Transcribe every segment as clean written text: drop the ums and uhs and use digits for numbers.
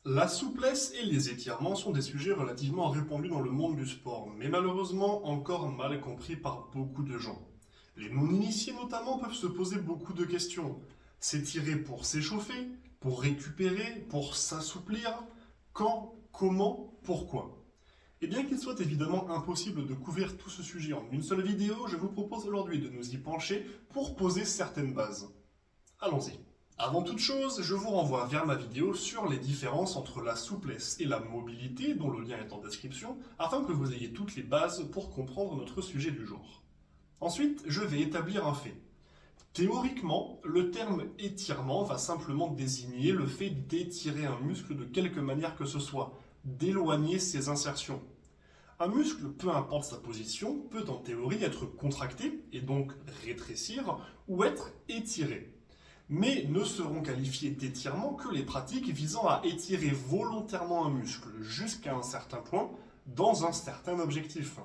La souplesse et les étirements sont des sujets relativement répandus dans le monde du sport, mais malheureusement encore mal compris par beaucoup de gens. Les non-initiés notamment peuvent se poser beaucoup de questions. S'étirer pour s'échauffer, pour récupérer, pour s'assouplir, quand, comment, pourquoi? Et bien qu'il soit évidemment impossible de couvrir tout ce sujet en une seule vidéo, je vous propose aujourd'hui de nous y pencher pour poser certaines bases. Allons-y. Avant toute chose, je vous renvoie vers ma vidéo sur les différences entre la souplesse et la mobilité, dont le lien est en description, afin que vous ayez toutes les bases pour comprendre notre sujet du jour. Ensuite, je vais établir un fait. Théoriquement, le terme étirement va simplement désigner le fait d'étirer un muscle de quelque manière que ce soit, d'éloigner ses insertions. Un muscle, peu importe sa position, peut en théorie être contracté, et donc rétrécir, ou être étiré. Mais ne seront qualifiés d'étirement que les pratiques visant à étirer volontairement un muscle jusqu'à un certain point dans un certain objectif.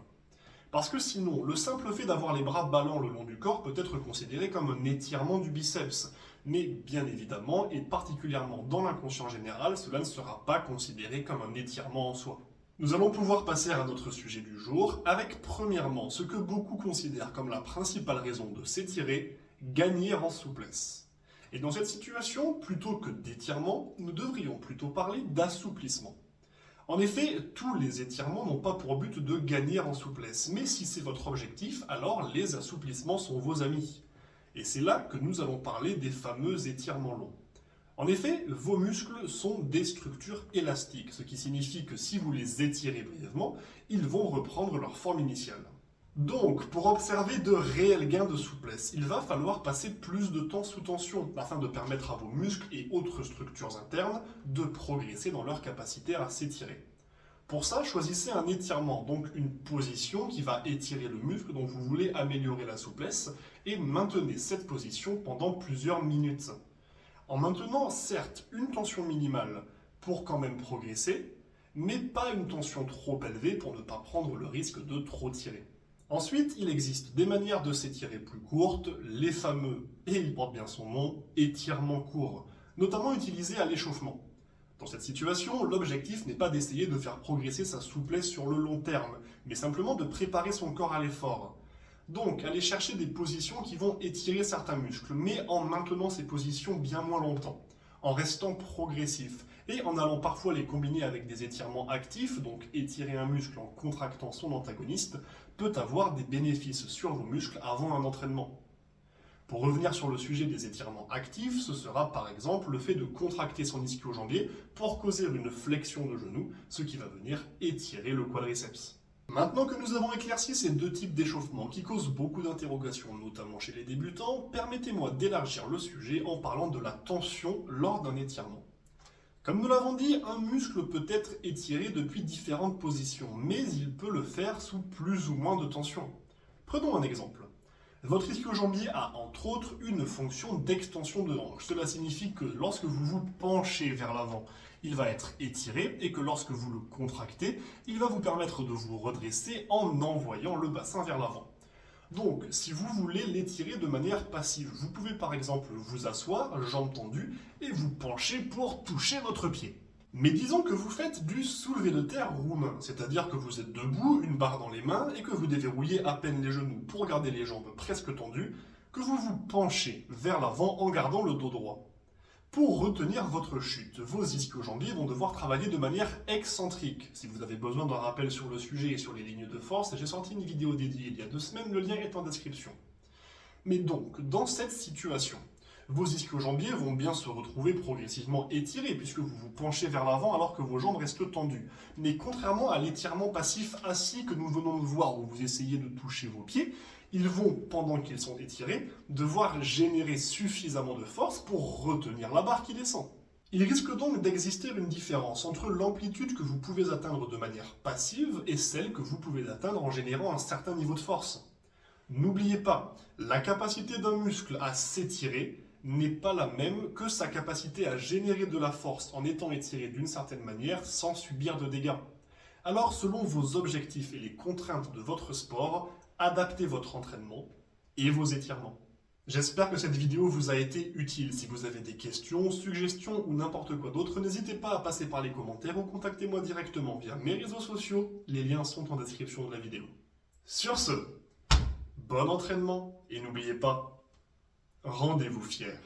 Parce que sinon, le simple fait d'avoir les bras ballants le long du corps peut être considéré comme un étirement du biceps. Mais bien évidemment, et particulièrement dans l'inconscient général, cela ne sera pas considéré comme un étirement en soi. Nous allons pouvoir passer à notre sujet du jour avec premièrement ce que beaucoup considèrent comme la principale raison de s'étirer, gagner en souplesse. Et dans cette situation, plutôt que d'étirement, nous devrions plutôt parler d'assouplissement. En effet, tous les étirements n'ont pas pour but de gagner en souplesse, mais si c'est votre objectif, alors les assouplissements sont vos amis. Et c'est là que nous allons parler des fameux étirements longs. En effet, vos muscles sont des structures élastiques, ce qui signifie que si vous les étirez brièvement, ils vont reprendre leur forme initiale. Donc, pour observer de réels gains de souplesse, il va falloir passer plus de temps sous tension afin de permettre à vos muscles et autres structures internes de progresser dans leur capacité à s'étirer. Pour ça, choisissez un étirement, donc une position qui va étirer le muscle dont vous voulez améliorer la souplesse, et maintenez cette position pendant plusieurs minutes. En maintenant certes une tension minimale pour quand même progresser, mais pas une tension trop élevée pour ne pas prendre le risque de trop tirer. Ensuite, il existe des manières de s'étirer plus courtes, les fameux, et il porte bien son nom, étirements courts, notamment utilisés à l'échauffement. Dans cette situation, l'objectif n'est pas d'essayer de faire progresser sa souplesse sur le long terme, mais simplement de préparer son corps à l'effort. Donc, allez chercher des positions qui vont étirer certains muscles, mais en maintenant ces positions bien moins longtemps, en restant progressif, et en allant parfois les combiner avec des étirements actifs, donc étirer un muscle en contractant son antagoniste, peut avoir des bénéfices sur vos muscles avant un entraînement. Pour revenir sur le sujet des étirements actifs, ce sera par exemple le fait de contracter son ischio-jambier pour causer une flexion de genou, ce qui va venir étirer le quadriceps. Maintenant que nous avons éclairci ces deux types d'échauffement qui causent beaucoup d'interrogations, notamment chez les débutants, permettez-moi d'élargir le sujet en parlant de la tension lors d'un étirement. Comme nous l'avons dit, un muscle peut être étiré depuis différentes positions, mais il peut le faire sous plus ou moins de tension. Prenons un exemple. Votre ischio-jambier a entre autres une fonction d'extension de hanche. Cela signifie que lorsque vous vous penchez vers l'avant, il va être étiré et que lorsque vous le contractez, il va vous permettre de vous redresser en envoyant le bassin vers l'avant. Donc, si vous voulez l'étirer de manière passive, vous pouvez par exemple vous asseoir, jambes tendues, et vous pencher pour toucher votre pied. Mais disons que vous faites du soulevé de terre roumain, c'est-à-dire que vous êtes debout, une barre dans les mains, et que vous déverrouillez à peine les genoux pour garder les jambes presque tendues, que vous vous penchez vers l'avant en gardant le dos droit. Pour retenir votre chute, vos ischio-jambiers vont devoir travailler de manière excentrique. Si vous avez besoin d'un rappel sur le sujet et sur les lignes de force, j'ai sorti une vidéo dédiée il y a 2 semaines, le lien est en description. Mais donc, dans cette situation, vos ischio-jambiers vont bien se retrouver progressivement étirés puisque vous vous penchez vers l'avant alors que vos jambes restent tendues. Mais contrairement à l'étirement passif assis que nous venons de voir où vous essayez de toucher vos pieds, ils vont, pendant qu'ils sont étirés, devoir générer suffisamment de force pour retenir la barre qui descend. Il risque donc d'exister une différence entre l'amplitude que vous pouvez atteindre de manière passive et celle que vous pouvez atteindre en générant un certain niveau de force. N'oubliez pas, la capacité d'un muscle à s'étirer n'est pas la même que sa capacité à générer de la force en étant étiré d'une certaine manière sans subir de dégâts. Alors, selon vos objectifs et les contraintes de votre sport, adaptez votre entraînement et vos étirements. J'espère que cette vidéo vous a été utile. Si vous avez des questions, suggestions ou n'importe quoi d'autre, n'hésitez pas à passer par les commentaires ou contactez-moi directement via mes réseaux sociaux. Les liens sont en description de la vidéo. Sur ce, bon entraînement et n'oubliez pas, rendez-vous fiers.